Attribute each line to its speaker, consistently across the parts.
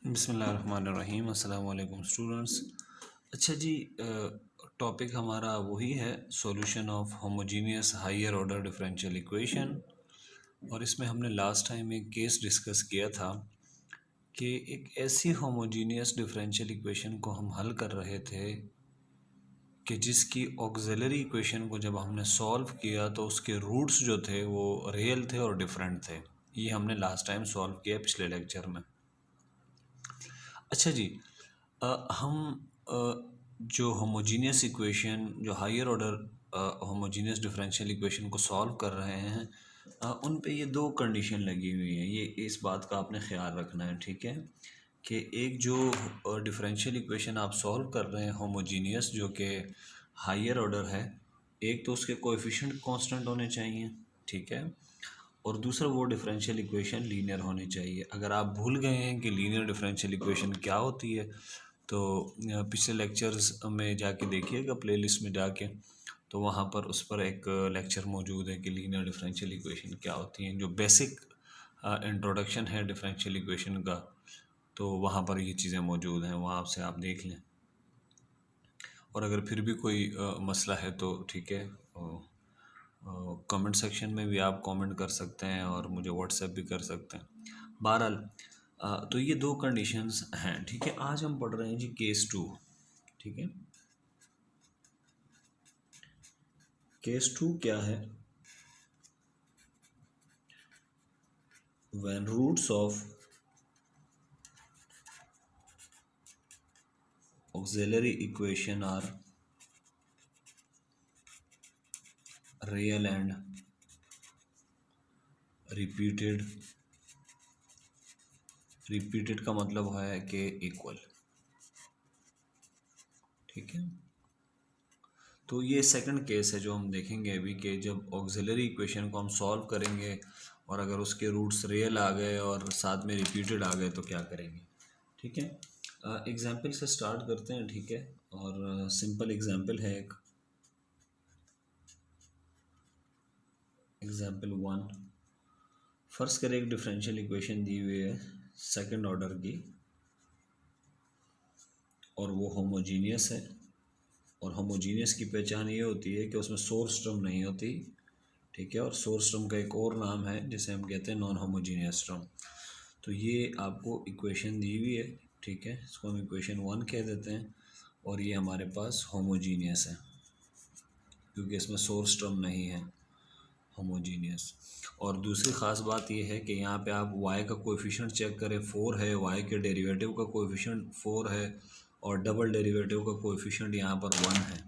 Speaker 1: बिस्मिल्लाहिर्रहमानिर्रहीम। अस्सलाम वालेकुम स्टूडेंट्स। अच्छा जी, टॉपिक हमारा वही है, solution of homogeneous higher order differential equation. और इसमें हमने लास्ट टाइम एक केस डिस्कस किया था कि एक ऐसी होमोजीनियस डिफरेंशियल इक्वेशन को हम हल कर रहे थे कि जिसकी ऑक्सिलरी इक्वेशन को जब हमने सॉल्व किया तो उसके रूट्स जो थे वो रियल थे और डिफरेंट थे। ये हमने लास्ट टाइम सॉल्व किया पिछले लेक्चर में। अच्छा जी, हम जो होमोजीनियस इक्वेशन, जो higher order homogeneous differential equation को सॉल्व कर रहे हैं, उन पे ये दो कंडीशन लगी हुई हैं। ये इस बात का आपने ख्याल रखना है, ठीक है, कि एक जो डिफरेंशियल इक्वेशन आप सॉल्व कर रहे हैं होमोजीनियस, जो कि हायर ऑर्डर है, एक तो उसके कोएफिशिएंट कांस्टेंट होने चाहिए, ठीक है, और दूसरा वो डिफरेंशियल इक्वेशन लीनियर होनी चाहिए। अगर आप भूल गए हैं कि लीनियर डिफरेंशियल इक्वेशन क्या होती है तो पिछले लेक्चर्स में जाके देखिएगा, प्लेलिस्ट में जाके, तो वहाँ पर उस पर एक लेक्चर मौजूद है कि लीनियर डिफरेंशियल इक्वेशन क्या होती हैं, जो बेसिक इंट्रोडक्शन है डिफरेंशियल इक्वेशन का। तो वहाँ पर ये चीज़ें मौजूद हैं, वहाँ से आप देख लें। और अगर फिर भी कोई मसला है तो ठीक है, कमेंट सेक्शन में भी आप कमेंट कर सकते हैं और मुझे व्हाट्सएप भी कर सकते हैं। बहरहाल, तो ये दो कंडीशंस हैं, ठीक है। आज हम पढ़ रहे हैं जी केस 2, ठीक है। केस 2 क्या है? When roots of auxiliary equation are real and repeated. Repeated का मतलब है कि इक्वल, ठीक है। तो ये सेकंड केस है जो हम देखेंगे अभी, कि जब ऑक्सिलरी इक्वेशन को हम सॉल्व करेंगे और अगर उसके रूट्स रियल आ गए और साथ में रिपीटेड आ गए तो क्या करेंगे, ठीक है। एग्जाम्पल से स्टार्ट करते हैं, ठीक है। और सिंपल एग्जाम्पल है एक, एग्जाम्पल 1। फर्स्ट करें, एक डिफरेंशियल इक्वेशन दी हुई है सेकंड ऑर्डर की, और वो होमोजीनियस है। और होमोजीनियस की पहचान ये होती है कि उसमें सोर्स टर्म नहीं होती, ठीक है। और सोर्स टर्म का एक और नाम है जिसे हम कहते हैं नॉन होमोजीनियस टर्म। तो ये आपको इक्वेशन दी हुई है, ठीक है, इसको हम इक्वेशन 1 कह देते हैं। और ये हमारे पास होमोजीनियस है क्योंकि इसमें सोर्स टर्म नहीं है, होमोजीनियस। और दूसरी ख़ास बात यह है कि यहाँ पे आप y का कोएफिशिएंट चेक करें, 4 है, y के डेरिवेटिव का कोएफिशिएंट 4 है, और डबल डेरिवेटिव का कोएफिशिएंट यहाँ पर 1 है।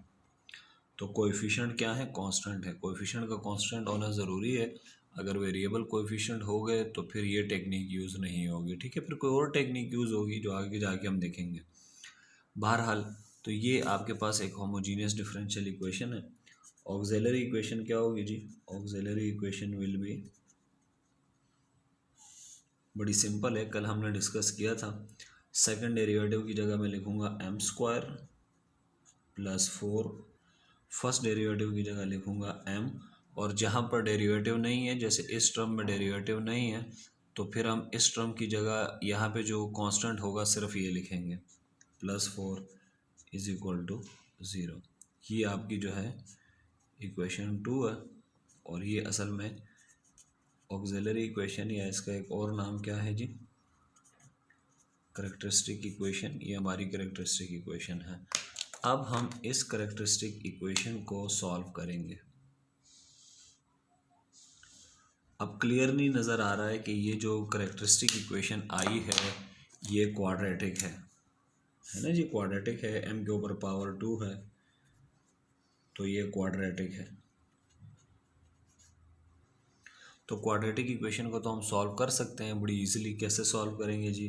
Speaker 1: तो कोएफिशिएंट क्या है? कांस्टेंट है। कोएफिशिएंट का कांस्टेंट होना ज़रूरी है। अगर वेरिएबल कोएफिशिएंट हो गए तो फिर ये टेक्निक यूज़ नहीं होगी, ठीक है। फिर कोई और टेक्निक यूज़ होगी जो आगे जाके हम देखेंगे। बहरहाल, तो ये आपके पास एक होमोजीनियस डिफरेंशियल इक्वेशन है। ऑक्सिलरी इक्वेशन क्या होगी जी? ऑक्सिलरी इक्वेशन विल बी, बड़ी सिंपल है, कल हमने डिस्कस किया था। सेकंड डेरिवेटिव की जगह मैं लिखूंगा m square plus 4, first derivative की जगह लिखूंगा एम, और जहाँ पर डेरिवेटिव नहीं है, जैसे इस टर्म में डेरिवेटिव नहीं है, तो फिर हम इस टर्म की जगह यहाँ पे जो कांस्टेंट होगा सिर्फ ये लिखेंगे, +4 इज इक्वल टू 0। ये आपकी जो है इक्वेशन 2 है। और ये असल में ऑक्सिलरी इक्वेशन, या इसका एक और नाम क्या है जी? Characteristic equation. ये हमारी करेक्टरिस्टिक इक्वेशन है। अब हम इस करेक्टरिस्टिक इक्वेशन को सॉल्व करेंगे। अब क्लियर नहीं नज़र आ रहा है कि ये जो करेक्टरिस्टिक इक्वेशन आई है ये क्वाड्रेटिक है ना जी? क्वाड्रेटिक है, m के ऊपर पावर 2 है, तो ये क्वाड्रेटिक है। तो क्वाड्रेटिक इक्वेशन को तो हम सॉल्व कर सकते हैं बड़ी इजीली। कैसे सॉल्व करेंगे जी?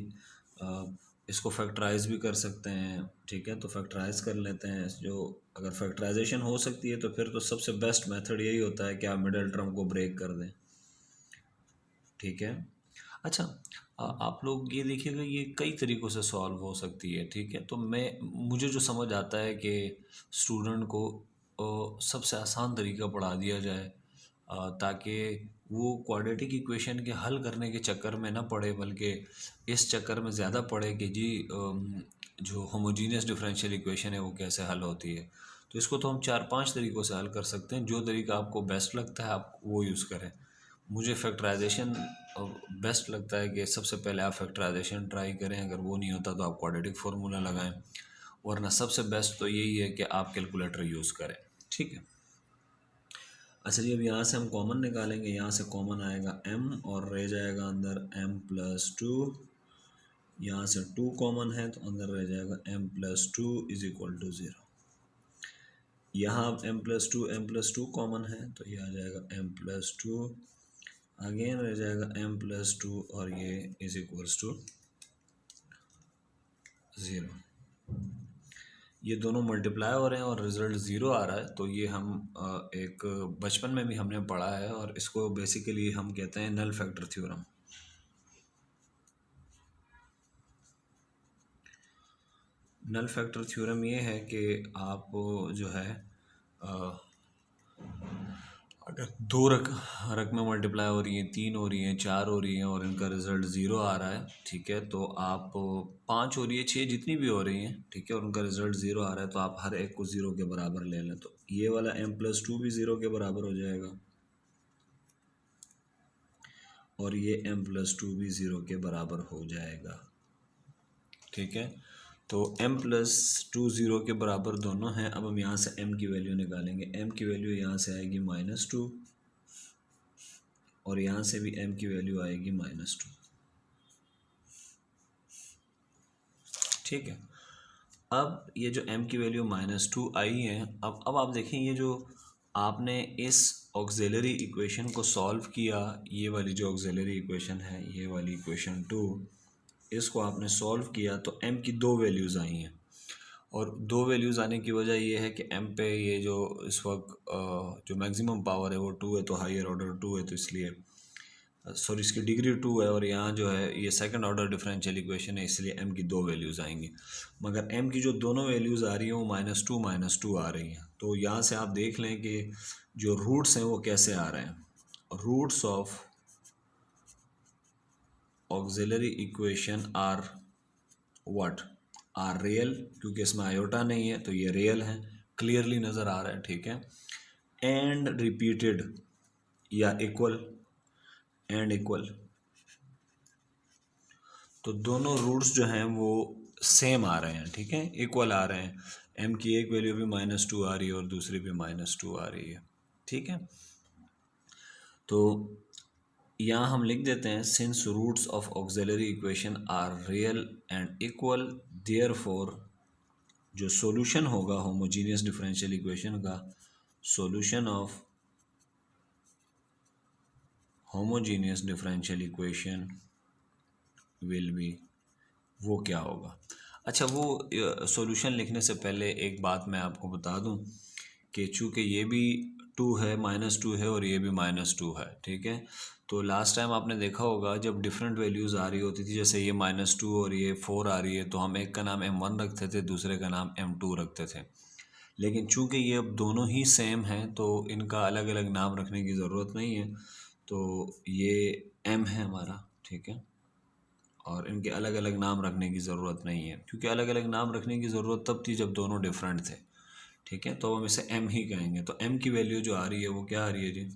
Speaker 1: इसको फैक्टराइज भी कर सकते हैं, ठीक है। तो फैक्टराइज कर लेते हैं। जो अगर फैक्टराइजेशन हो सकती है तो फिर तो सबसे बेस्ट मेथड यही होता है कि आप मिडिल टर्म को ब्रेक कर दें, ठीक है। अच्छा, आप लोग ये देखिएगा, ये कई तरीक़ों से सॉल्व हो सकती है, ठीक है। तो मुझे जो समझ आता है कि स्टूडेंट को सबसे आसान तरीका पढ़ा दिया जाए ताकि वो क्वाड्रेटिक इक्वेशन के हल करने के चक्कर में ना पड़े, बल्कि इस चक्कर में ज़्यादा पड़े कि जी जो होमोजीनियस डिफरेंशियल इक्वेशन है वो कैसे हल होती है। तो इसको तो हम 4-5 तरीक़ों से हल कर सकते हैं, जो तरीका आपको बेस्ट लगता है आप वो यूज़ करें। मुझे फैक्टराइजेशन बेस्ट लगता है कि सबसे पहले आप फैक्टराइजेशन ट्राई करें, अगर वो नहीं होता तो आप क्वाड्रेटिक फार्मूला लगाएं, वरना सबसे बेस्ट तो यही है कि आप कैलकुलेटर यूज़ करें। ठीक है। अच्छा जी, अब यहाँ से हम कॉमन निकालेंगे, यहाँ से कॉमन आएगा m और रह जाएगा अंदर m+2। यहाँ से 2 कॉमन है तो अंदर रह जाएगा m+2 इज इक्वल टू 0। यहाँ अब m+2 कॉमन है तो ये आ जाएगा m+2, अगेन रह जाएगा m+2 और ये इज इक्वल्स टू 0। ये दोनों मल्टीप्लाई हो रहे हैं और रिज़ल्ट ज़ीरो आ रहा है, तो ये हम एक बचपन में भी हमने पढ़ा है और इसको बेसिकली हम कहते हैं नल फैक्टर थ्योरम। नल फैक्टर थ्योरम ये है कि आप जो है अगर 2 रकमें मल्टीप्लाई हो रही हैं, 3 हो रही हैं, 4 हो रही हैं और इनका रिज़ल्ट ज़ीरो आ रहा है, ठीक है, तो आप 5 हो रही है, 6 जितनी भी हो रही हैं, ठीक है, और उनका रिज़ल्ट ज़ीरो आ रहा है, तो आप हर एक को 0 के बराबर ले लें, तो ये वाला m+2 भी 0 के बराबर हो जाएगा और ये m+2 भी 0 के बराबर हो जाएगा। ठीक है, तो m+2 0 के बराबर दोनों हैं। अब हम यहाँ से m की वैल्यू निकालेंगे। m की वैल्यू यहाँ से आएगी -2 और यहाँ से भी m की वैल्यू आएगी -2। ठीक है, अब ये जो m की वैल्यू -2 आई है, अब आप देखें ये जो आपने इस ऑक्सिलरी इक्वेशन को सॉल्व किया, ये वाली जो ऑक्सिलरी इक्वेशन है, ये वाली इक्वेशन 2, इसको आपने सॉल्व किया तो m की 2 वैल्यूज़ आई हैं और 2 वैल्यूज़ आने की वजह ये है कि m पे ये जो इस वक्त जो मैक्सिमम पावर है वो 2 है, तो हायर ऑर्डर 2 है, तो इसलिए सॉरी इसकी डिग्री 2 है और यहाँ जो है ये सेकंड ऑर्डर डिफरेंशियल इक्वेशन है, इसलिए m की 2 वैल्यूज़ आएंगी। मगर m की जो दोनों वैल्यूज़ आ रही हैं वो -2 आ रही हैं। तो यहाँ से आप देख लें कि जो रूट्स हैं वो कैसे आ रहे हैं। Roots of auxiliary equation are what are real, क्योंकि इसमें आयोटा नहीं है तो ये रियल है, क्लियरली नज़र आ रहा है। ठीक है, एंड रिपीटेड या इक्वल एंड इक्वल, तो दोनों रूट्स जो हैं वो सेम आ रहे हैं। ठीक है, इक्वल आ रहे हैं। m की एक वैल्यू भी -2 आ रही है और दूसरी भी -2 आ रही है। ठीक है, तो यहाँ हम लिख देते हैं since roots of auxiliary equation are real and equal, therefore जो सॉल्यूशन होगा होमोजीनियस डिफरेंशियल इक्वेशन का, solution of homogeneous differential equation will be, वो क्या होगा। अच्छा, वो सॉल्यूशन लिखने से पहले एक बात मैं आपको बता दूं कि चूँकि ये भी 2 है, -2 है और ये भी -2 है। ठीक है, तो लास्ट टाइम आपने देखा होगा जब डिफरेंट वैल्यूज़ आ रही होती थी, जैसे ये -2 और ये 4 आ रही है, तो हम एक का नाम m1 रखते थे, दूसरे का नाम m2 रखते थे। लेकिन चूँकि ये अब दोनों ही सेम हैं तो इनका अलग अलग नाम रखने की ज़रूरत नहीं है, तो ये m है हमारा। ठीक है, और इनके अलग अलग नाम रखने की ज़रूरत नहीं है, क्योंकि अलग अलग नाम रखने की ज़रूरत तब थी जब दोनों डिफरेंट थे। ठीक है, तो हम इसे m ही कहेंगे। तो m की वैल्यू जो आ रही है वो क्या आ रही है जी,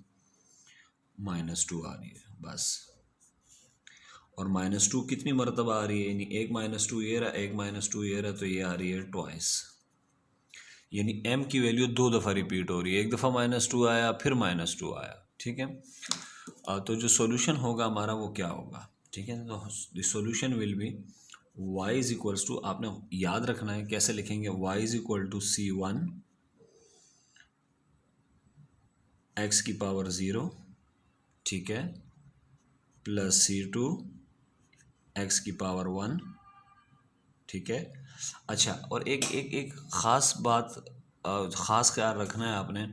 Speaker 1: -2 आ रही है बस। और -2 कितनी मरतबा आ रही है, यानी एक -2 ये रहा, एक -2 ये रहा, तो ये आ रही है ट्वाइस, यानी m की वैल्यू 2 दफ़ा रिपीट हो रही है। एक दफ़ा -2 आया, फिर -2 आया। ठीक है, तो जो सॉल्यूशन होगा हमारा वो क्या होगा। ठीक है, तो the solution will be y is equals to, आपने याद रखना है कैसे लिखेंगे, y is equal to c1 x की पावर 0, ठीक है, प्लस c2 x की पावर 1। ठीक है, अच्छा, और एक एक एक ख़ास बात, ख़ास ख्याल रखना है आपने,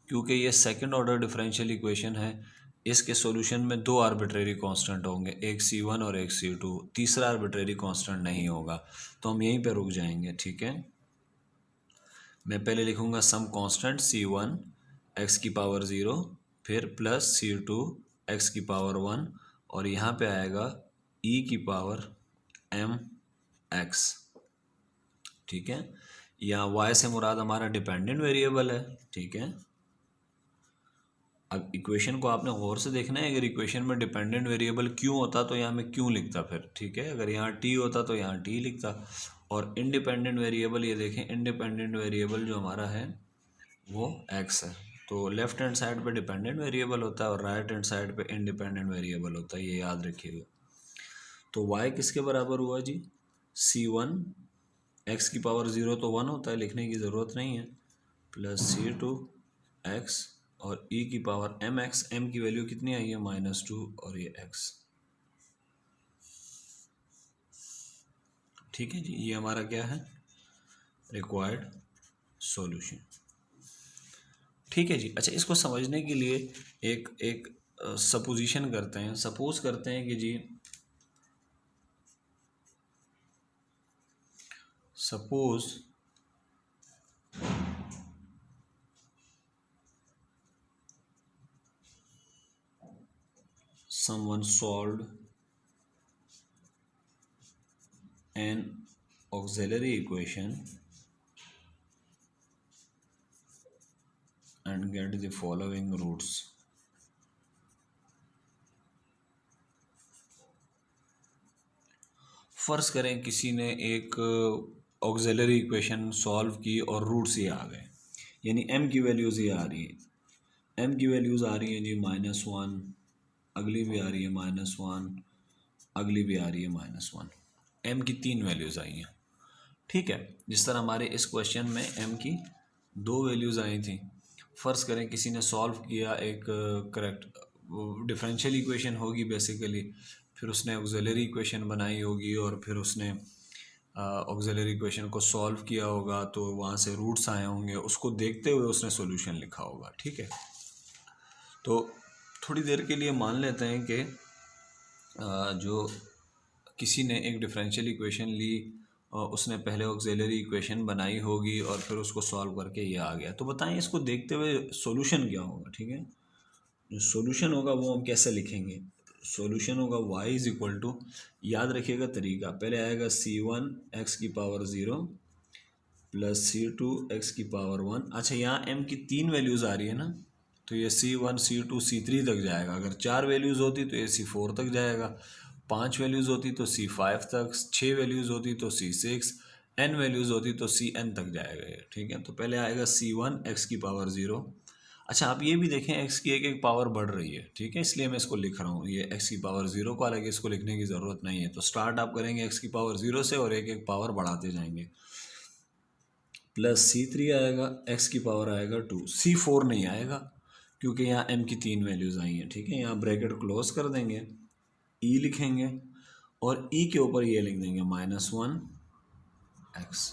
Speaker 1: क्योंकि ये सेकंड ऑर्डर डिफरेंशियल इक्वेशन है, इसके सॉल्यूशन में 2 आर्बिट्रेरी कांस्टेंट होंगे, एक c1 और एक c2, तीसरा आर्बिट्रेरी कांस्टेंट नहीं होगा, तो हम यहीं पे रुक जाएंगे। ठीक है, मैं पहले लिखूंगा सम कांस्टेंट c1 x की पावर 0, फिर प्लस c2 एक्स की पावर 1 और यहाँ पे आएगा ई की पावर एम एक्स, ठीक है। या y से मुराद हमारा डिपेंडेंट वेरिएबल है, ठीक है। अब इक्वेशन को आपने गौर से देखना है, अगर इक्वेशन में डिपेंडेंट वेरिएबल क्यों होता तो यहाँ मैं क्यों लिखता फिर, ठीक है। अगर यहाँ t होता तो यहाँ t लिखता। और इंडिपेंडेंट वेरिएबल, ये देखें इंडिपेंडेंट वेरिएबल जो हमारा है वो x है, तो लेफ्ट हैंड साइड पे डिपेंडेंट वेरिएबल होता है और राइट हैंड साइड पे इंडिपेंडेंट वेरिएबल होता है, ये याद रखिएगा। तो y किसके बराबर हुआ जी, c1, x की पावर 0 तो 1 होता है, लिखने की ज़रूरत नहीं है, प्लस c2 x और e की पावर एम एक्स, एम की वैल्यू कितनी आई है -2 और ये x, ठीक है जी। ये हमारा क्या है, रिक्वायर्ड सॉल्यूशन, ठीक है जी। अच्छा, इसको समझने के लिए एक सपोजिशन करते हैं। सपोज करते हैं कि जी suppose someone solved an auxiliary equation and get the following roots. फ़र्ज़ करें किसी ने एक ऑक्सिलरी इक्वेशन सॉल्व की और रूट्स ये आ गए, यानी m की वैल्यूज़ ये आ रही है, m की वैल्यूज़ आ रही हैं जी -1, अगली भी आ रही है -1, अगली भी आ रही है -1, m की 3 वैल्यूज़ आई हैं, ठीक है। जिस तरह हमारे इस क्वेश्चन में m की 2 वैल्यूज़ आई थी। फ़र्ज़ करें किसी ने सॉल्व किया, एक करेक्ट डिफरेंशियल इक्वेशन होगी बेसिकली, फिर उसने ऑक्सिलरी इक्वेशन बनाई होगी और फिर उसने ऑक्सिलरी इक्वेशन को सॉल्व किया होगा, तो वहाँ से रूट्स आए होंगे, उसको देखते हुए उसने सॉल्यूशन लिखा होगा, ठीक है। तो थोड़ी देर के लिए मान लेते हैं कि जो किसी ने एक डिफरेंशियल इक्वेशन ली, उसने पहले ऑक्सिलरी इक्वेशन बनाई होगी और फिर उसको सॉल्व करके ये आ गया, तो बताएं इसको देखते हुए सॉल्यूशन क्या होगा, ठीक है। जो सॉल्यूशन होगा वो हम कैसे लिखेंगे, सॉल्यूशन होगा y इज इक्वल टू, याद रखिएगा तरीका, पहले आएगा c1 x की पावर 0 प्लस c2 x की पावर 1। अच्छा, यहाँ m की 3 वैल्यूज़ आ रही है ना, तो ये c1 c2 c3 तक जाएगा। अगर 4 वैल्यूज़ होती तो ये c4 तक जाएगा, 5 वैल्यूज़ होती तो c5 तक, 6 वैल्यूज़ होती तो c6, n वैल्यूज़ होती तो cn तक जाएगा ये, ठीक है। तो पहले आएगा c1 x की पावर 0। अच्छा, आप ये भी देखें x की एक एक पावर बढ़ रही है, ठीक है, इसलिए मैं इसको लिख रहा हूँ। ये x की पावर 0 को अलग इसको लिखने की ज़रूरत नहीं है। तो स्टार्ट आप करेंगे x की पावर 0 से और एक एक पावर बढ़ाते जाएंगे, प्लस c3 आएगा, x की पावर आएगा 2, c4 नहीं आएगा क्योंकि यहाँ m की 3 वैल्यूज़ आई हैं, ठीक है। यहाँ ब्रैकेट क्लोज कर देंगे, e लिखेंगे और e के ऊपर ये लिख देंगे -1x,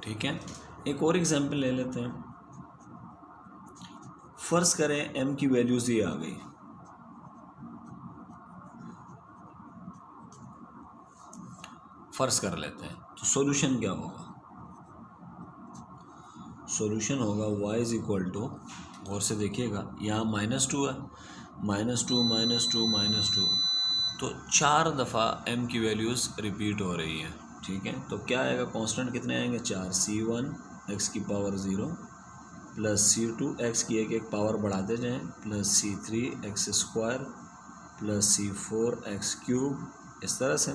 Speaker 1: ठीक है। एक और एग्जांपल ले लेते हैं। फ़र्ज़ करें m की वैल्यूज़ ये आ गई, फ़र्ज़ कर लेते हैं, तो सॉल्यूशन क्या होगा, सॉल्यूशन होगा y इज इक्वल टू, गौर से देखिएगा यहाँ -2 है, -2, तो 4 दफ़ा m की वैल्यूज़ रिपीट हो रही है, ठीक है। तो क्या आएगा, कांस्टेंट कितने आएंगे, 4, c1 x की पावर 0 प्लस c2 x की एक एक पावर बढ़ाते जाएं, plus c3 x square plus c4 x cube, इस तरह से,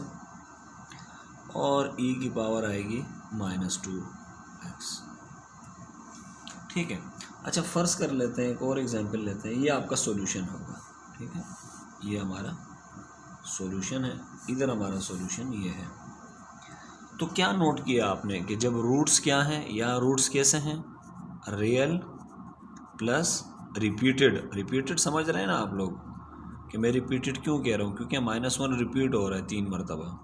Speaker 1: और e की पावर आएगी -2x, ठीक है। अच्छा, फ़र्ज़ कर लेते हैं, एक और एग्जांपल लेते हैं, ये आपका सॉल्यूशन होगा, ठीक है। ये हमारा सॉल्यूशन है, इधर हमारा सॉल्यूशन ये है। तो क्या नोट किया आपने कि जब रूट्स क्या हैं, या रूट्स कैसे हैं, रियल प्लस रिपीटेड समझ रहे हैं ना आप लोग, कि मैं रिपीटेड क्यों कह रहा हूँ, क्योंकि -1 रिपीट हो रहा है 3 मरतबा,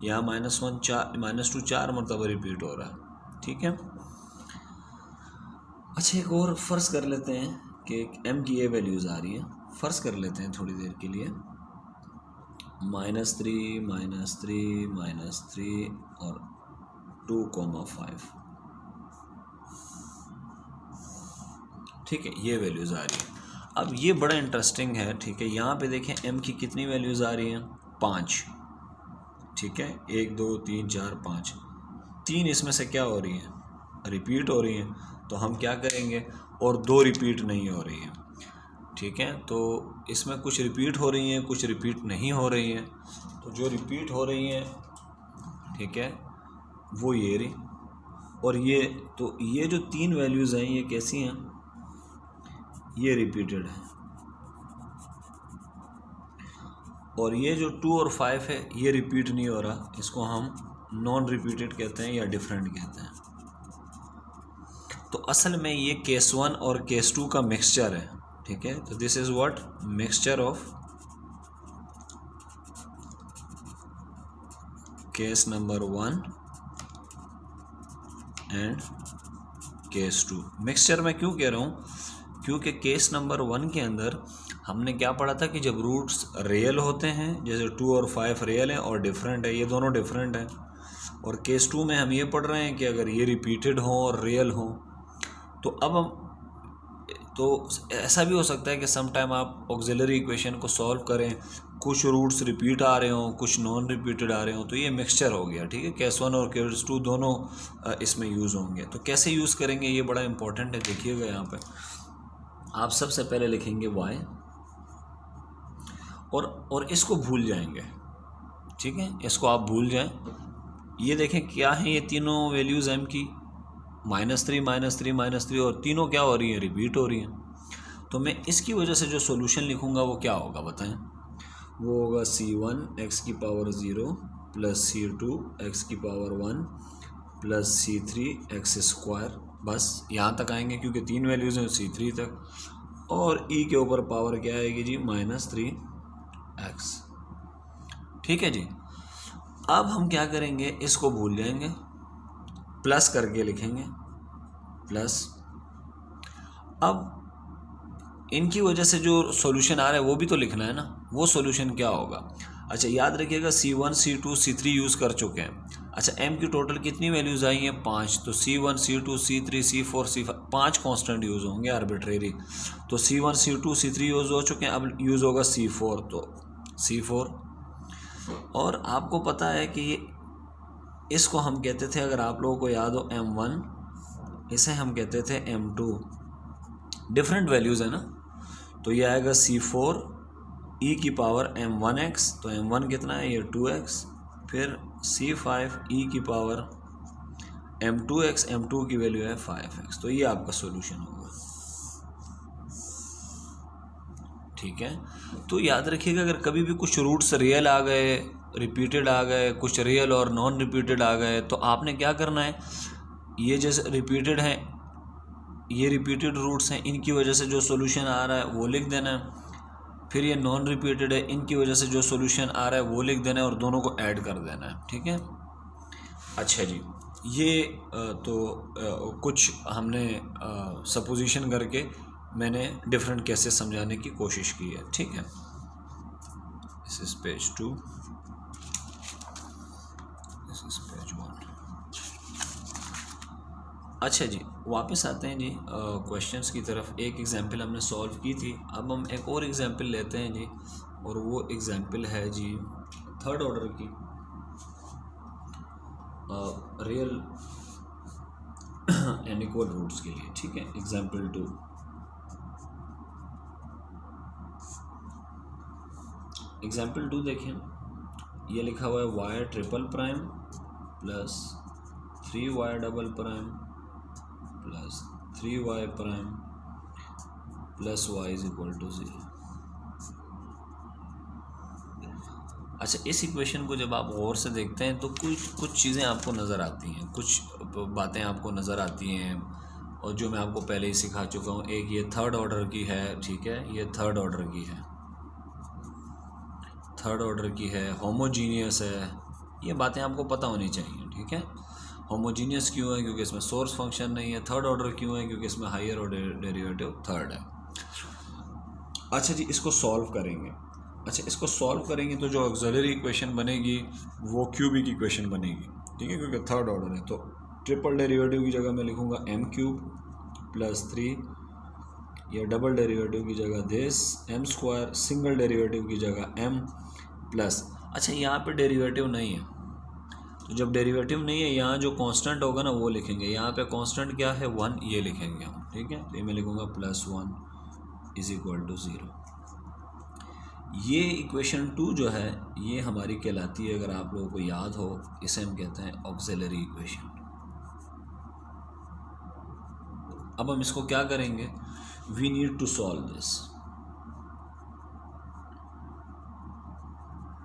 Speaker 1: यहाँ -2 4 मरतबा रिपीट हो रहा है, ठीक है। अच्छा, एक और फ़र्ज़ कर लेते हैं कि m की ये वैल्यूज़ आ रही है, फ़र्ज़ कर लेते हैं थोड़ी देर के लिए, -3 और 2,5, ठीक है, ये वैल्यूज़ आ रही है। अब ये बड़ा इंटरेस्टिंग है, ठीक है। यहाँ पे देखें m की कितनी वैल्यूज़ आ रही हैं, 5, ठीक है। 1 2 3 4 5, 3 इसमें से क्या हो रही हैं, रिपीट हो रही हैं। तो हम क्या करेंगे, और 2 रिपीट नहीं हो रही हैं, ठीक है। तो इसमें कुछ रिपीट हो रही हैं, कुछ रिपीट नहीं हो रही हैं। तो जो रिपीट हो रही हैं, ठीक है, वो ये रही। और ये तो ये जो 3 वैल्यूज़ हैं ये कैसी हैं, ये रिपीटेड है। और ये जो 2 और 5 है ये रिपीट नहीं हो रहा, इसको हम नॉन रिपीटेड कहते हैं या डिफरेंट कहते हैं। तो असल में ये केस 1 और केस 2 का मिक्सचर है, ठीक है। तो this is what, mixture of case number 1 and case 2। Mixture मैं क्यों कह रहा हूँ, क्योंकि केस नंबर 1 के अंदर हमने क्या पढ़ा था कि जब रूट्स रियल होते हैं, जैसे 2 और 5 रियल हैं और डिफरेंट है, ये दोनों डिफरेंट हैं। और केस 2 में हम ये पढ़ रहे हैं कि अगर ये रिपीटेड हो और रियल हो, तो अब हम तो ऐसा भी हो सकता है कि सम टाइम आप ऑक्सिलरी इक्वेशन को सॉल्व करें, कुछ रूट्स रिपीट आ रहे हों, कुछ नॉन रिपीटेड आ रहे हों, तो ये मिक्सचर हो गया, ठीक है। केस 1 और केस 2 दोनों इसमें यूज़ होंगे। तो कैसे यूज़ करेंगे ये बड़ा इंपॉर्टेंट है। देखिएगा यहाँ पे आप सबसे पहले लिखेंगे y और इसको भूल जाएंगे, ठीक है। इसको आप भूल जाएं। ये देखें क्या है, ये तीनों वैल्यूज़ m की -3 -3 -3 और तीनों क्या हो रही हैं, रिपीट हो रही हैं। तो मैं इसकी वजह से जो सॉल्यूशन लिखूँगा वो क्या होगा बताएं, वो होगा c1 x की पावर 0 प्लस c2 x की power 1 plus c3 x square. बस यहाँ तक आएंगे क्योंकि 3 वैल्यूज़ हैं, c3 तक। और e के ऊपर पावर क्या आएगी जी, -3x, ठीक है जी। अब हम क्या करेंगे, इसको भूल जाएंगे, प्लस करके लिखेंगे प्लस। अब इनकी वजह से जो सॉल्यूशन आ रहा है वो भी तो लिखना है ना, वो सॉल्यूशन क्या होगा। अच्छा याद रखिएगा c1 c2 c3 यूज़ कर चुके हैं। अच्छा m की टोटल कितनी वैल्यूज़ आई हैं, 5। तो c1 c2 c3 c4 c5 5 constant use होंगे आर्बिट्रेरी। तो c1 c2 c3 यूज़ हो चुके हैं, अब यूज़ होगा c4, तो c4। और आपको पता है कि इसको हम कहते थे, अगर आप लोगों को याद हो, m1, इसे हम कहते थे m2। डिफरेंट वैल्यूज़ है ना। तो ये आएगा c4 e की पावर m1x, तो m1 कितना है, ये 2x। फिर c5 e की पावर m2x, m2 की वैल्यू है 5x। तो ये आपका सॉल्यूशन होगा, ठीक है। तो याद रखिएगा अगर कभी भी कुछ रूट्स रियल आ गए, रिपीटेड आ गए, कुछ रियल और नॉन रिपीटेड आ गए, तो आपने क्या करना है, ये जैसे रिपीटेड हैं, ये रिपीटेड रूट्स हैं, इनकी वजह से जो सॉल्यूशन आ रहा है वो लिख देना है। फिर ये नॉन रिपीटेड है, इनकी वजह से जो सॉल्यूशन आ रहा है वो लिख देना है और दोनों को ऐड कर देना है, ठीक है। अच्छा जी, ये तो कुछ हमने सपोजिशन करके मैंने डिफरेंट केसेस समझाने की कोशिश की है, ठीक है। This is page 2, this is page 1। अच्छा जी, वापस आते हैं जी क्वेश्चंस की तरफ। एक एग्जांपल हमने सॉल्व की थी, अब हम एक और एग्जांपल लेते हैं जी, और वो एग्जांपल है जी थर्ड ऑर्डर की रियल एंड इक्वल रूट्स के लिए, ठीक है। एग्जांपल 2, एग्जाम्पल 2 देखें, ये लिखा हुआ है y triple prime plus 3y double prime plus 3y prime plus y is equal to 0। अच्छा, इस इक्वेशन को जब आप गौर से देखते हैं तो कुछ चीज़ें आपको नज़र आती हैं, कुछ बातें आपको नज़र आती हैं, और जो मैं आपको पहले ही सिखा चुका हूँ। एक ये थर्ड ऑर्डर की है, ठीक है, ये थर्ड ऑर्डर की है, थर्ड ऑर्डर की है, होमोजीनियस है, ये बातें आपको पता होनी चाहिए, ठीक है। होमोजीनियस क्यों है, क्योंकि इसमें सोर्स फंक्शन नहीं है। थर्ड ऑर्डर क्यों है, क्योंकि इसमें हायर ऑर्डर डेरिवेटिव थर्ड है। अच्छा जी, इसको सॉल्व करेंगे। अच्छा, इसको सॉल्व करेंगे तो जो ऑक्सिलरी इक्वेशन बनेगी वो क्यूबिक इक्वेशन बनेगी, ठीक है, क्योंकि थर्ड ऑर्डर है। तो ट्रिपल डेरिवेटिव की जगह मैं लिखूँगा m³ प्लस 3 या डबल डेरिवेटिव की जगह this m square, single derivative की जगह एम प्लस। अच्छा यहाँ पे डेरिवेटिव नहीं है, तो जब डेरिवेटिव नहीं है यहाँ जो कांस्टेंट होगा ना वो लिखेंगे। यहाँ पे कांस्टेंट क्या है 1, ये लिखेंगे हम, ठीक है। तो ये मैं लिखूँगा +1 इज इक्वल टू 0। ये इक्वेशन 2 जो है ये हमारी कहलाती है, अगर आप लोगों को याद हो, इसे हम कहते हैं ऑक्सिलरी इक्वेशन। अब हम इसको क्या करेंगे, we need to solve this,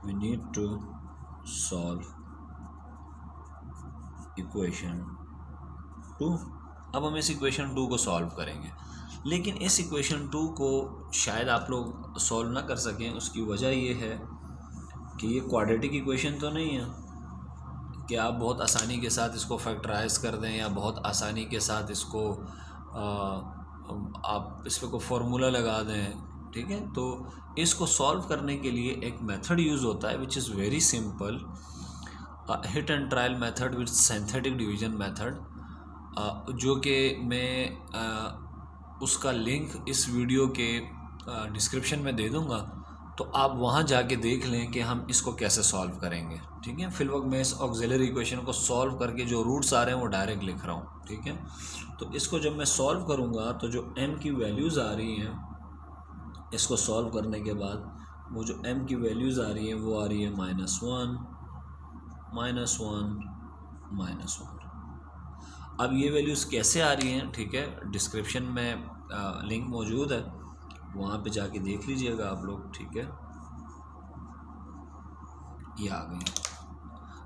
Speaker 1: we need to solve equation 2। अब हम इस इक्वेशन 2 को सॉल्व करेंगे, लेकिन इस इक्वेशन 2 को शायद आप लोग सॉल्व ना कर सकें। उसकी वजह ये है कि ये क्वाड्रेटिक इक्वेशन तो नहीं है कि आप बहुत आसानी के साथ इसको फैक्टराइज कर दें या बहुत आसानी के साथ इसको आप इस पर कोई फार्मूला लगा दें, ठीक है। तो इसको सॉल्व करने के लिए एक मेथड यूज़ होता है which is very simple, hit and trial method with synthetic division method, जो कि मैं उसका लिंक इस वीडियो के डिस्क्रिप्शन में दे दूंगा, तो आप वहाँ जाके देख लें कि हम इसको कैसे सॉल्व करेंगे, ठीक है। फिल वक्त मैं इस ऑक्सिलरी इक्वेशन को सॉल्व करके जो रूट्स आ रहे हैं वो डायरेक्ट लिख रहा हूँ, ठीक है। तो इसको जब मैं सॉल्व करूँगा तो जो m की वैल्यूज़ आ रही हैं, इसको सॉल्व करने के बाद वो जो m की वैल्यूज़ आ रही हैं वो आ रही है -1 -1 -1। अब ये वैल्यूज़ कैसे आ रही हैं, ठीक है, डिस्क्रिप्शन में लिंक मौजूद है, वहाँ पे जाके देख लीजिएगा आप लोग, ठीक है। ये आ गई,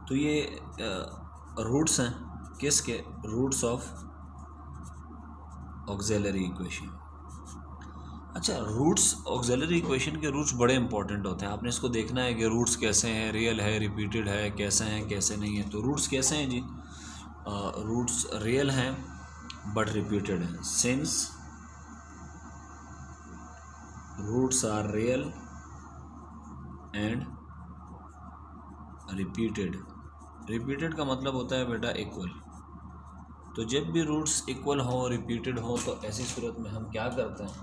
Speaker 1: तो ये रूट्स हैं किसके, रूट्स ऑफ ऑक्सिलरी इक्वेशन। अच्छा, रूट्स, ऑक्सिलरी इक्वेशन के रूट्स बड़े इंपॉर्टेंट होते हैं। आपने इसको देखना है कि रूट्स कैसे हैं, रियल है, रिपीटेड है, कैसे हैं, कैसे नहीं है। तो रूट्स कैसे हैं जी, रूट्स रियल हैं बट रिपीटेड हैं। Since roots are real and repeated, repeated का मतलब होता है बेटा इक्वल। तो जब भी रूट्स इक्वल हों, रिपीटेड हों, तो ऐसी सूरत में हम क्या करते हैं,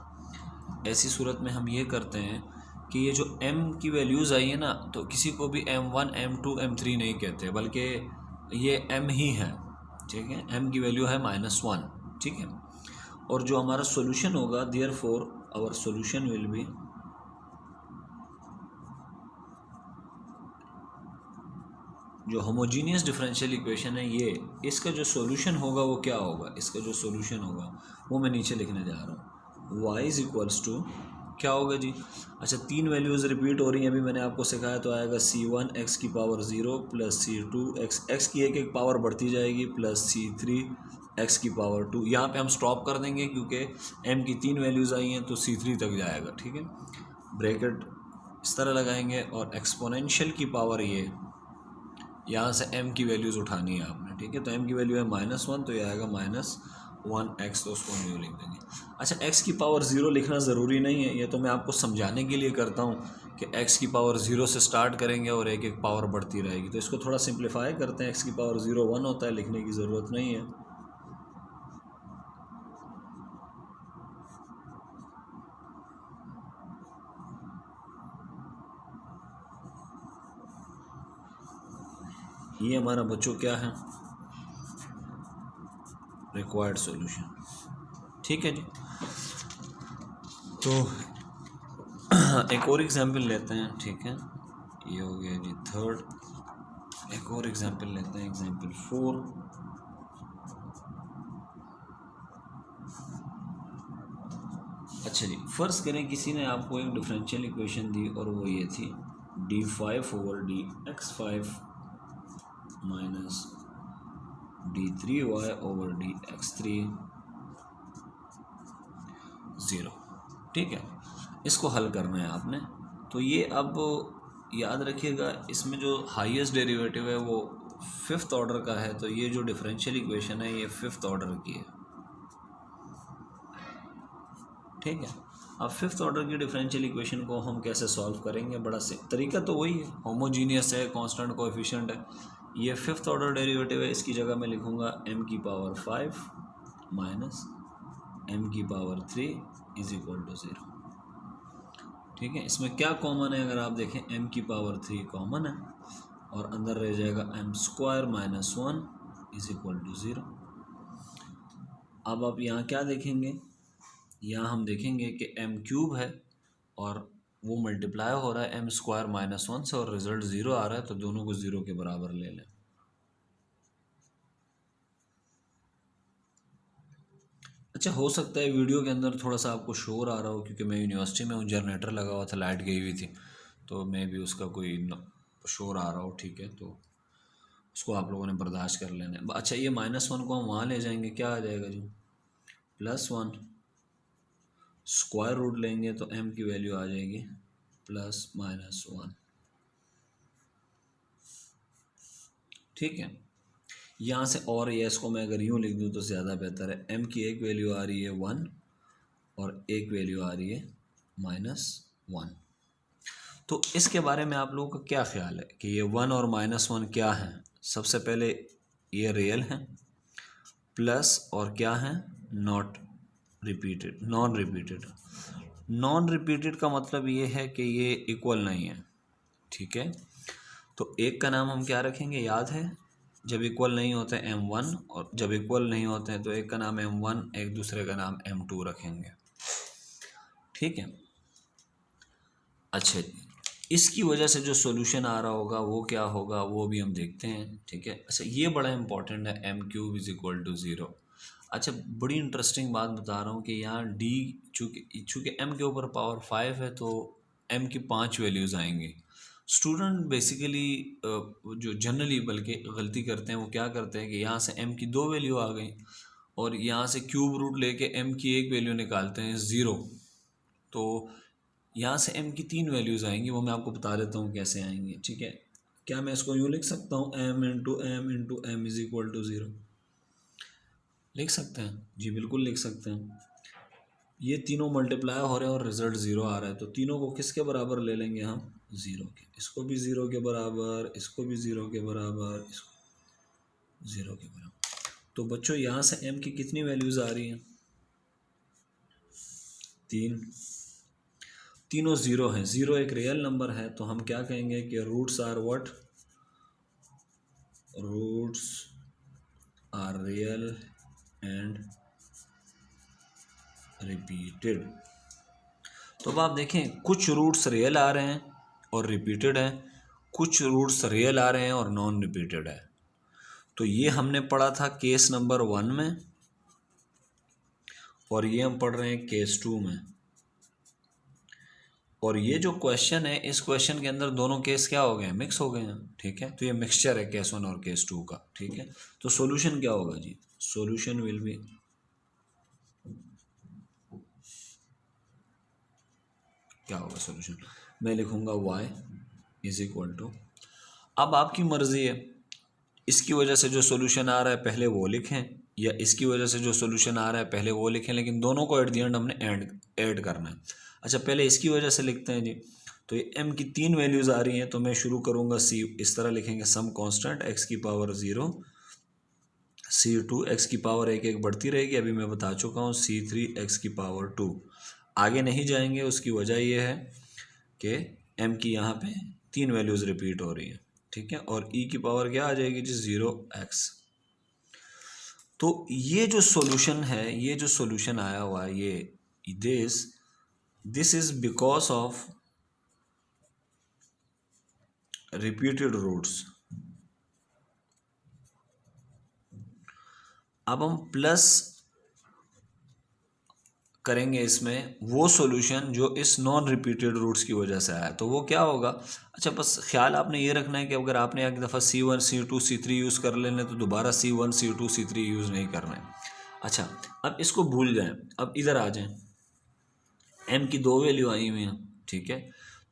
Speaker 1: ऐसी सूरत में हम ये करते हैं कि ये जो m की वैल्यूज़ आई है ना, तो किसी को भी m1 m2 m3 नहीं कहते, बल्कि ये m ही है, ठीक है। m की वैल्यू है -1, ठीक है। और जो हमारा सॉल्यूशन होगा, therefore our solution will be जो होमोजीनियस डिफरेंशियल इक्वेशन है ये, इसका जो सॉल्यूशन होगा वो क्या होगा, इसका जो सॉल्यूशन होगा वो मैं नीचे लिखने जा रहा हूँ। y इज इक्वल्स टू क्या होगा जी, अच्छा 3 वैल्यूज़ रिपीट हो रही हैं, अभी मैंने आपको सिखाया, तो आएगा c1 x की पावर 0 प्लस c2 x की एक एक पावर बढ़ती जाएगी प्लस c3 x की पावर 2। यहाँ पे हम स्टॉप कर देंगे क्योंकि m की 3 वैल्यूज़ आई हैं, तो c3 तक जाएगा, ठीक है। ब्रैकेट इस तरह लगाएंगे और एक्सपोनेंशियल की पावर ये, यहाँ से m की वैल्यूज़ उठानी है आपने, ठीक है। तो m की वैल्यू है -1, तो ये आएगा -1x, तो उसको हम लिख देंगे। अच्छा, x की पावर 0 लिखना ज़रूरी नहीं है, ये तो मैं आपको समझाने के लिए करता हूँ कि x की पावर 0 से स्टार्ट करेंगे और एक एक पावर बढ़ती रहेगी। तो इसको थोड़ा सिंप्लीफाई करते हैं, x की पावर 0 1 होता है, लिखने की ज़रूरत नहीं है। ये हमारा बच्चों क्या है, रिक्वायर्ड सॉल्यूशन, ठीक है जी। तो एक और एग्जांपल लेते हैं, ठीक है, ये हो गया जी थर्ड। एक और एग्जांपल लेते हैं, एग्जांपल 4। अच्छा जी, फ़र्ज करें किसी ने आपको एक डिफरेंशियल इक्वेशन दी और वो ये थी d5/dx5 माइनस d3y/dx3 0, ठीक है। इसको हल करना है आपने। तो ये अब याद रखिएगा, इसमें जो हाईएस्ट डेरिवेटिव है वो 5th ऑर्डर का है, तो ये जो डिफरेंशियल इक्वेशन है ये 5th ऑर्डर की है, ठीक है। अब 5th ऑर्डर की डिफरेंशियल इक्वेशन को हम कैसे सॉल्व करेंगे, बड़ा से तरीका तो वही है, होमोजीनियस है, कांस्टेंट कोएफिशिएंट है। ये 5th ऑर्डर डेरिवेटिव है, इसकी जगह मैं लिखूँगा m की पावर 5 माइनस m की पावर 3 इज इक्वल टू 0। ठीक है, इसमें क्या कॉमन है? अगर आप देखें m की पावर 3 कॉमन है और अंदर रह जाएगा m square minus 1 is equal to 0। अब आप यहाँ क्या देखेंगे? यहाँ हम देखेंगे कि m क्यूब है और वो मल्टीप्लाई हो रहा है m स्क्वायर माइनस 1 से और रिजल्ट 0 आ रहा है, तो दोनों को 0 के बराबर ले लें। अच्छा, हो सकता है वीडियो के अंदर थोड़ा सा आपको शोर आ रहा हो, क्योंकि मैं यूनिवर्सिटी में हूँ, जनरेटर लगा हुआ था, लाइट गई हुई थी, तो मे भी उसका कोई शोर आ रहा हो। ठीक है, तो उसको आप लोगों ने बर्दाश्त कर लेना। अच्छा, ये -1 को हम वहाँ ले जाएंगे, क्या आ जाएगा जी? +1 स्क्वायर रूट लेंगे तो m की वैल्यू आ जाएगी +-1। ठीक है, यहाँ से और ये इसको मैं अगर यूँ लिख दूँ तो ज़्यादा बेहतर है। m की एक वैल्यू आ रही है 1 और एक वैल्यू आ रही है -1। तो इसके बारे में आप लोगों का क्या ख्याल है कि ये 1 और -1 क्या है? सबसे पहले ये रियल है, प्लस और क्या है? Non repeated. नॉन रिपीटेड का मतलब ये है कि ये इक्वल नहीं है। ठीक है, तो एक का नाम हम क्या रखेंगे? याद है, जब इक्वल नहीं होते m1 और जब इक्वल नहीं होते हैं तो एक का नाम m1, एक दूसरे का नाम m2 रखेंगे। ठीक है, अच्छा, इसकी वजह से जो सॉल्यूशन आ रहा होगा वो क्या होगा, वो भी हम देखते हैं। ठीक है, अच्छा, ये बड़ा इंपॉर्टेंट है, m³ इज इक्वल टू 0। अच्छा, बड़ी इंटरेस्टिंग बात बता रहा हूँ कि यहाँ d चूँकि m के ऊपर पावर 5 है तो m की 5 वैल्यूज़ आएंगी। स्टूडेंट बेसिकली जो जनरली बल्कि गलती करते हैं, वो क्या करते हैं कि यहाँ से m की 2 वैल्यू आ गई और यहाँ से क्यूब रूट लेके m की एक वैल्यू निकालते हैं 0, तो यहाँ से m की 3 वैल्यूज़ आएंगी। वो मैं आपको बता देता हूँ कैसे आएंगी। ठीक है, क्या मैं इसको यूँ लिख सकता हूँ? m इज़ इक्वल टू 0 लिख सकते हैं जी, बिल्कुल लिख सकते हैं। ये तीनों मल्टीप्लाई हो रहे हैं और रिजल्ट 0 आ रहा है, तो तीनों को किसके बराबर ले लेंगे हम? 0 के। इसको भी 0 के बराबर, इसको भी 0 के बराबर, इसको 0 के बराबर। तो बच्चों, यहाँ से m की कितनी वैल्यूज़ आ रही हैं? 3। तीनों 0 हैं। 0 एक रियल नंबर है, तो हम क्या कहेंगे कि roots are what? Roots are real and repeated. तो अब आप देखें, कुछ रूट्स रियल आ रहे हैं और रिपीटेड हैं, कुछ रूट्स रियल आ रहे हैं और नॉन रिपीटेड है। तो ये हमने पढ़ा था केस नंबर 1 में और ये हम पढ़ रहे हैं केस 2 में। और ये जो क्वेश्चन है, इस क्वेश्चन के अंदर दोनों केस क्या हो गए हैं? मिक्स हो गए हैं। ठीक है, तो ये मिक्सचर है केस 1 और केस 2 का। ठीक है, तो सॉल्यूशन क्या होगा जी? सॉल्यूशन विल बी, क्या होगा सॉल्यूशन? मैं लिखूंगा y इज इक्वल टू, अब आपकी मर्जी है, इसकी वजह से जो सॉल्यूशन आ रहा है पहले वो लिखें या इसकी वजह से जो सॉल्यूशन आ रहा है पहले वो लिखें, लेकिन दोनों को एट द एंड हमने ऐड करना है। अच्छा, पहले इसकी वजह से लिखते हैं जी। तो ये m की 3 वैल्यूज़ आ रही हैं, तो मैं शुरू करूँगा c, इस तरह लिखेंगे सम कांस्टेंट x की पावर 0 c2 x की पावर 1 बढ़ती रहेगी, अभी मैं बता चुका हूँ c3 x की पावर 2। आगे नहीं जाएंगे, उसकी वजह ये है कि m की यहाँ पे 3 वैल्यूज़ रिपीट हो रही हैं। ठीक है, और e की पावर क्या आ जाएगी जी? 0x। तो ये जो सॉल्यूशन है, ये जो सॉल्यूशन आया हुआ है, ये this is because of repeated roots. अब हम प्लस करेंगे इसमें वो सॉल्यूशन जो इस नॉन रिपीटेड रूट्स की वजह से आया, तो वो क्या होगा? अच्छा, बस ख्याल आपने ये रखना है कि अगर आपने एक दफ़ा c1 c2 c3 यूज़ कर लेने तो दोबारा c1 c2 c3 यूज़ नहीं करना है। अच्छा, अब इसको भूल जाएं, अब इधर आ जाएं। m की 2 वैल्यू आई हुई हैं। ठीक है,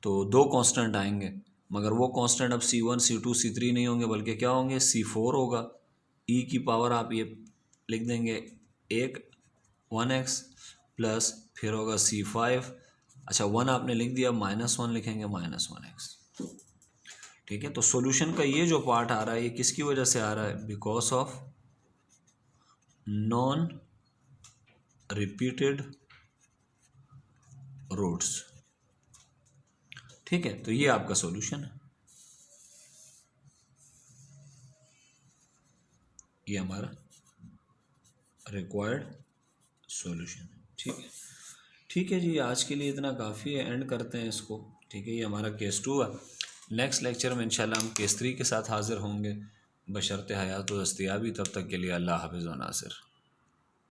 Speaker 1: तो 2 कांस्टेंट आएंगे, मगर वो कांस्टेंट अब c1 c2 c3 नहीं होंगे, बल्कि क्या होंगे? c4 होगा। e की पावर आप ये लिख देंगे 1x प्लस फिर होगा c5। अच्छा, 1 आपने लिख दिया, -1 लिखेंगे -1x। ठीक है, तो सॉल्यूशन का ये जो पार्ट आ रहा है, ये किसकी वजह से आ रहा है? Because of non repeated roots. ठीक है, तो ये आपका सॉल्यूशन है, ये हमारा रिक्वायर्ड सॉल्यूशन है। ठीक है, ठीक है जी, आज के लिए इतना काफ़ी है, एंड करते हैं इसको। ठीक है, ये हमारा केस 2 है। नेक्स्ट लेक्चर में इंशाल्लाह हम केस 3 के साथ हाज़िर होंगे बशर्ते हयात व दस्तयाबी। तब तक के लिए अल्लाह हाफ़िज़ व नासिर।